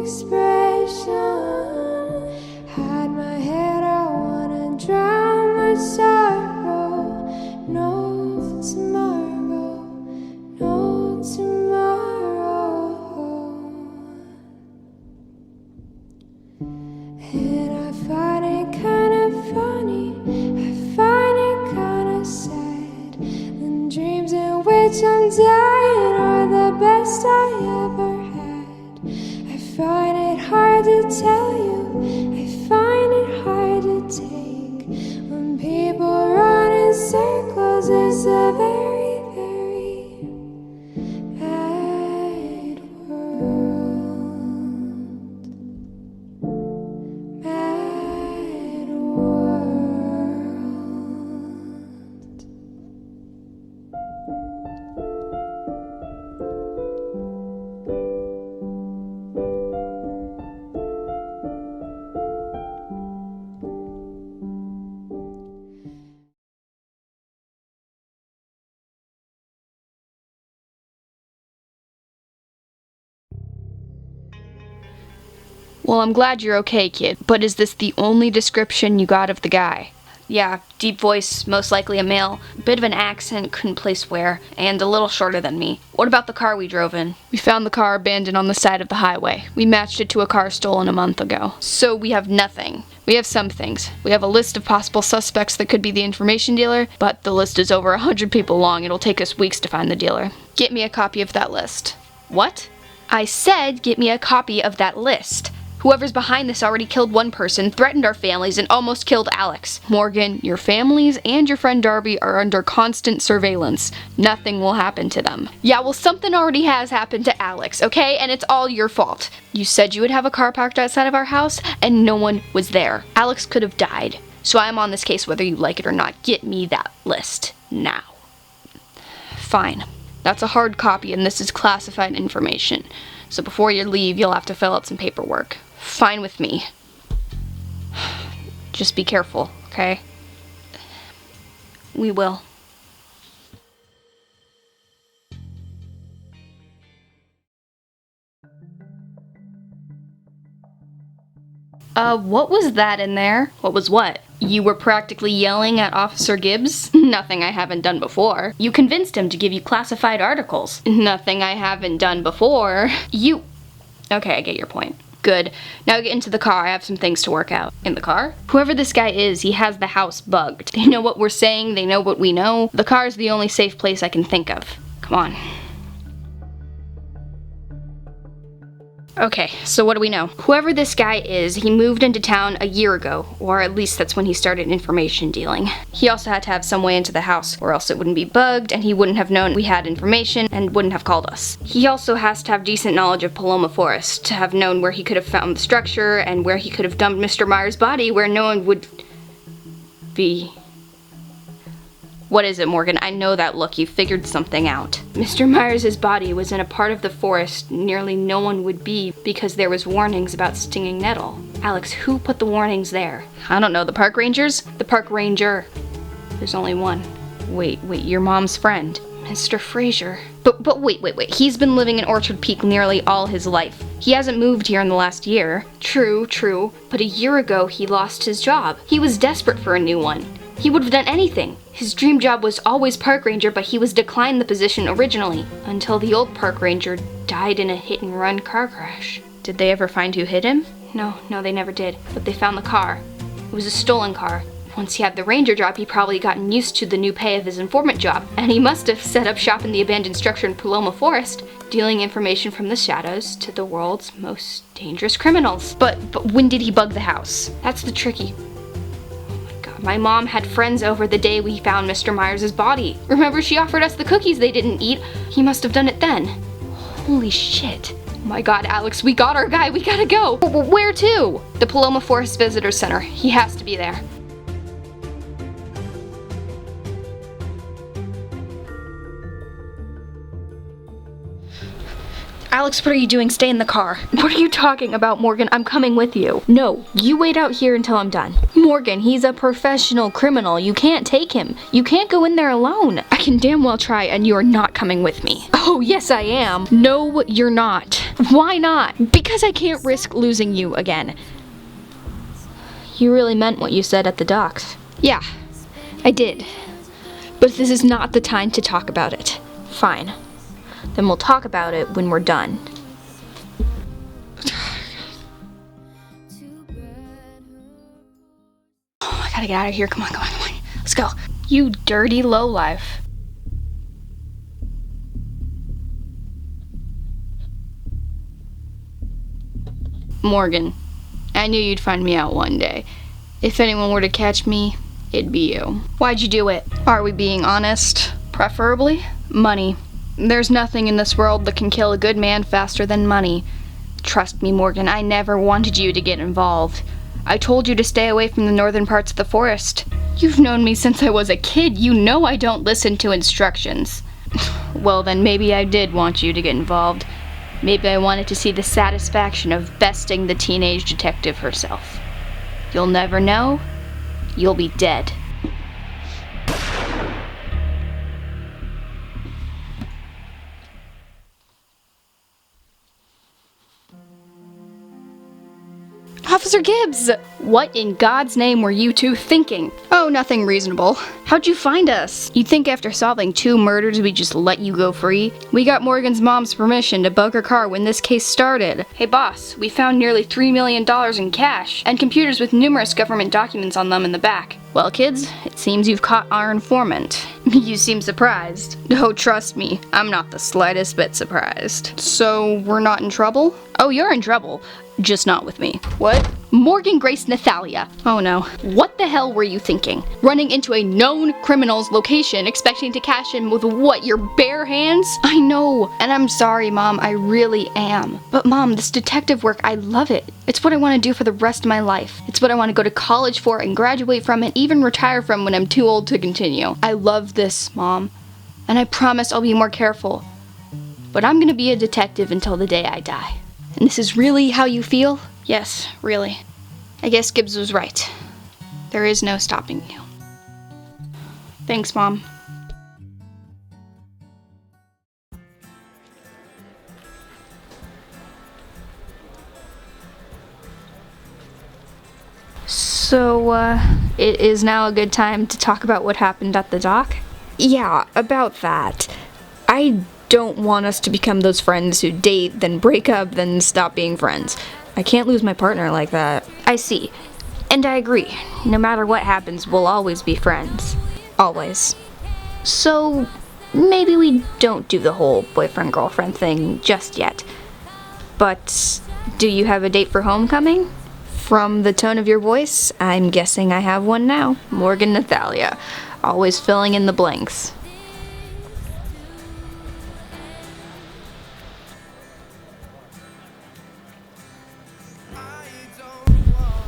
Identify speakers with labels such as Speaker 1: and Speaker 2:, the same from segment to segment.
Speaker 1: expression. Hide my head, I wanna drown my sorrow. No tomorrow, no tomorrow. And I find it kinda funny, I find it kinda sad. The dreams in which I'm dying are the best I ever had. I find it hard to tell you, I find it hard to take. When people run in circles, it's a very, very bad world. Bad world.
Speaker 2: Well, I'm glad you're okay, kid, but is this the only description you got of the guy? Yeah, deep voice, most likely a male, bit of an accent, couldn't place where, and a little shorter than me. What about the car we drove in? We found the car abandoned on the side of the highway. We matched it to a car stolen a month ago. So we have nothing. We have some things. We have a list of possible suspects that could be the information dealer, but the list is over 100 people long. It'll take us weeks to find the dealer. Get me a copy of that list. What? I said get me a copy of that list. Whoever's behind this already killed one person, threatened our families, and almost killed Alex. Morgan, your families and your friend Darby are under constant surveillance. Nothing will happen to them. Yeah, well, something already has happened to Alex, okay? And it's all your fault. You said you would have a car parked outside of our house, and no one was there. Alex could have died. So I'm on this case whether you like it or not. Get me that list now. Fine. That's a hard copy, and this is classified information. So before you leave, you'll have to fill out some paperwork. Fine with me. Just be careful, okay? We will. What was that in there? What was what? You were practically yelling at Officer Gibbs? Nothing I haven't done before. You convinced him to give you classified articles? Nothing I haven't done before. Okay, I get your point. Good. Now get into the car. I have some things to work out. In the car? Whoever this guy is, he has the house bugged. They know what we're saying. They know what we know. The car is the only safe place I can think of. Come on. Okay, so what do we know? Whoever this guy is, he moved into town a year ago, or at least that's when he started information dealing. He also had to have some way into the house, or else it wouldn't be bugged, and he wouldn't have known we had information, and wouldn't have called us. He also has to have decent knowledge of Paloma Forest, to have known where he could have found the structure, and where he could have dumped Mr. Myers' body where no one would be. What is it, Morgan? I know that look. You figured something out. Mr. Myers' body was in a part of the forest nearly no one would be because there was warnings about stinging nettle. Alex, who put the warnings there? I don't know. The park rangers? The park ranger. There's only one. Wait, your mom's friend. Mr. Fraser. But wait. He's been living in Orchard Peak nearly all his life. He hasn't moved here in the last year. True. But a year ago, he lost his job. He was desperate for a new one. He would have done anything. His dream job was always park ranger, but he was declined the position originally, until the old park ranger died in a hit-and-run car crash. Did they ever find who hit him? No, they never did. But they found the car. It was a stolen car. Once he had the ranger job, he probably gotten used to the new pay of his informant job, and he must have set up shop in the abandoned structure in Paloma Forest, dealing information from the shadows to the world's most dangerous criminals. But when did he bug the house? That's the tricky. My mom had friends over the day we found Mr. Myers' body. Remember, she offered us the cookies they didn't eat. He must have done it then. Holy shit. Oh my god, Alex, we got our guy. We gotta go. Where to? The Paloma Forest Visitor Center. He has to be there. Alex, what are you doing? Stay in the car. What are you talking about, Morgan? I'm coming with you. No, you wait out here until I'm done. Morgan, he's a professional criminal. You can't take him. You can't go in there alone. I can damn well try, and you're not coming with me. Oh, yes, I am. No, you're not. Why not? Because I can't risk losing you again. You really meant what you said at the docks. Yeah, I did. But this is not the time to talk about it. Fine. Then we'll talk about it when we're done. Oh, I gotta get out of here. Come on. Let's go. You dirty lowlife. Morgan, I knew you'd find me out one day. If anyone were to catch me, it'd be you. Why'd you do it? Are we being honest? Preferably? Money. There's nothing in this world that can kill a good man faster than money. Trust me, Morgan, I never wanted you to get involved. I told you to stay away from the northern parts of the forest. You've known me since I was a kid. You know I don't listen to instructions. Well, then maybe I did want you to get involved. Maybe I wanted to see the satisfaction of besting the teenage detective herself. You'll never know. You'll be dead. Officer Gibbs! What in God's name were you two thinking? Oh, nothing reasonable. How'd you find us? You'd think after solving 2 murders we'd just let you go free? We got Morgan's mom's permission to bug her car when this case started. Hey boss, we found nearly $3 million in cash, and computers with numerous government documents on them in the back. Well, kids, it seems you've caught our informant. You seem surprised. Oh, trust me, I'm not the slightest bit surprised. So, we're not in trouble? Oh, you're in trouble. Just not with me. What? Morgan Grace Nathalia. Oh no. What the hell were you thinking? Running into a known criminal's location expecting to cash in with what, your bare hands? I know, and I'm sorry, Mom, I really am. But Mom, this detective work, I love it. It's what I want to do for the rest of my life. It's what I want to go to college for and graduate from and even retire from when I'm too old to continue. I love this, Mom, and I promise I'll be more careful. But I'm gonna be a detective until the day I die. And this is really how you feel? Yes, really. I guess Gibbs was right. There is no stopping you. Thanks, Mom. So, it is now a good time to talk about what happened at the dock? Yeah, about that. I don't want us to become those friends who date, then break up, then stop being friends. I can't lose my partner like that. I see. And I agree. No matter what happens, we'll always be friends. Always. So, maybe we don't do the whole boyfriend-girlfriend thing just yet. But, do you have a date for homecoming? From the tone of your voice, I'm guessing I have one now. Morgan Nathalia. Always filling in the blanks.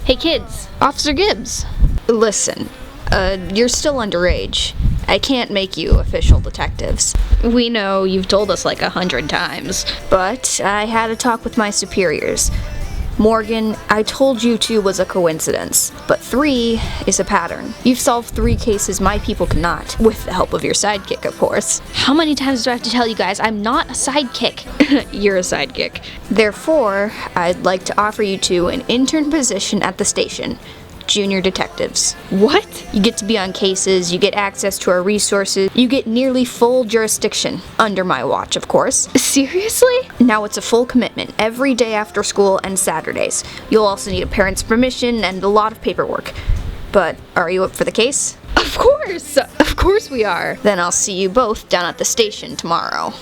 Speaker 2: Hey kids, Officer Gibbs. Listen, you're still underage. I can't make you official detectives. We know you've told us like 100 times. But I had a talk with my superiors. Morgan, I told you 2 was a coincidence, but 3 is a pattern. You've solved 3 cases my people cannot, with the help of your sidekick, of course. How many times do I have to tell you guys I'm not a sidekick? You're a sidekick. Therefore, I'd like to offer you 2 an intern position at the station. Junior detectives. What? You get to be on cases, you get access to our resources, you get nearly full jurisdiction. Under my watch, of course. Seriously? Now it's a full commitment, every day after school and Saturdays. You'll also need a parent's permission and a lot of paperwork. But are you up for the case? Of course! Of course we are! Then I'll see you both down at the station tomorrow.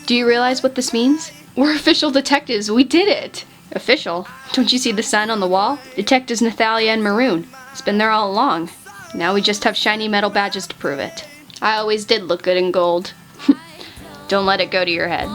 Speaker 2: Do you realize what this means? We're official detectives, we did it! Official? Don't you see the sign on the wall? Detectives Nathalia and Maroon. It's been there all along. Now we just have shiny metal badges to prove it. I always did look good in gold. Don't let it go to your head.